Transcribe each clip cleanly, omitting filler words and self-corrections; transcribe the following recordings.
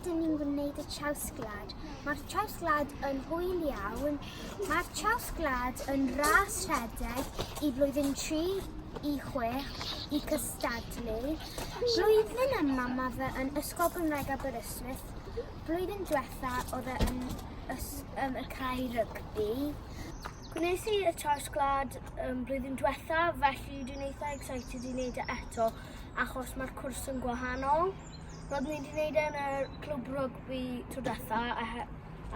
ydyn ni'n gwneud y Trawsgwlad? Mae'r Trawsgwlad yn hwyl iawn. Mae'r Trawsgwlad yn ras rhedeg i blwyddyn 3 i 6 i cystadlu. Blwyddyn yma mae fe yn Ysgol Gymraeg Aber. Blwyddyn diwetha oedd e yn y cae rygbi. Gwnes i y Trawsgwlad blwyddyn diwetha, felly dwi'n eitha excited i wneud e eto achos mae'r cwrs yn gwahanol. Roedd ni wedi gwneud e yn y clwb rygbi tro diwetha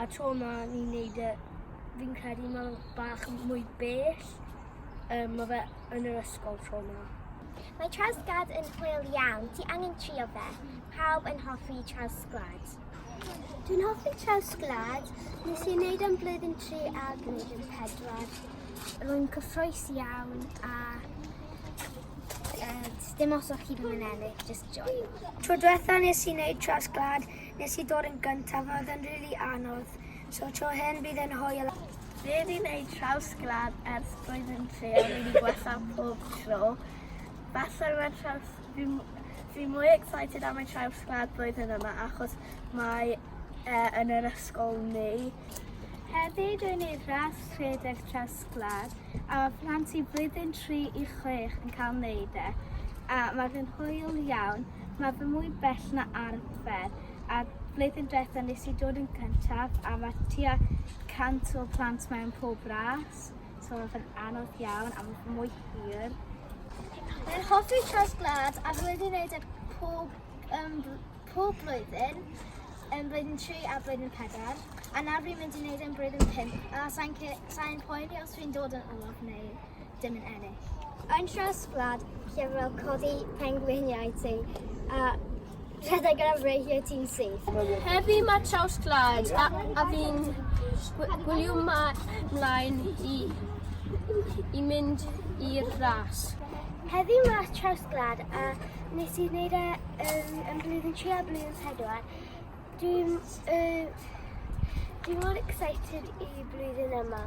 a tro yma ni'n gwneud e, fi'n credu mae bach mwy bell. Mae fe yn yr ysgol tro yma. Mae Trawsgwlad yn hwyl iawn. Ti angen trio fe. Pawb yn hoffi Trawsgwlad. Dwi'n hoffi Trawsgwlad. Nes i wneud yn blwyddyn 3 a blwyddyn 4. Rwy'n cyffrous iawn a dim os o'ch chi ddim yn ennill, just joy. Tro diwetha nes i wneud Trawsgwlad, nes i dod yn gyntaf, oedd yn rili anodd. So tro hyn bydd yn hwyl. Fi wedi gwneud Trawsgwlad ers blwyddyn 3 a wedi gwella pob tro. Falle fi'n mwy excited am y Trawsgwlad blwyddyn yma achos mae yn yr ysgol ni. Hefyd dwi'n gwneud ras rhedeg Trawsgwlad a mae plant i blwyddyn 3 i 6 yn cael wneud e. A mae fe'n hwyl iawn, mae fe mwy bell na arfer. A blwyddyn diwetha nes i dod yn cyntaf a mae tua 100 o plant mewn pob ras. So mae fe'n anodd iawn a mae fe'n mwy hir. Mae'n hoffi Trawsgwlad a fi wedi gwneud e pob blwyddyn. Blwyddyn 3 a blwyddyn 4. A nawr fi'n mynd i wneud e'n blwyddyn 5. A sa'n poeni os fi'n dod yn olaf neu dim yn ennill. Yn Trawsgwlad, lle fel codi pengwiniau ti a rhedeg ar reihiau ti'n syth. Heddi mae Trawsgwlad a fi'n gwylio mlaen i mynd i'r ras. Heddi mae Trawsgwlad a nes i wneud e yn blwyddyn 3 a blwyddyn 4. Dwi'n mor excited i blwyddyn yma.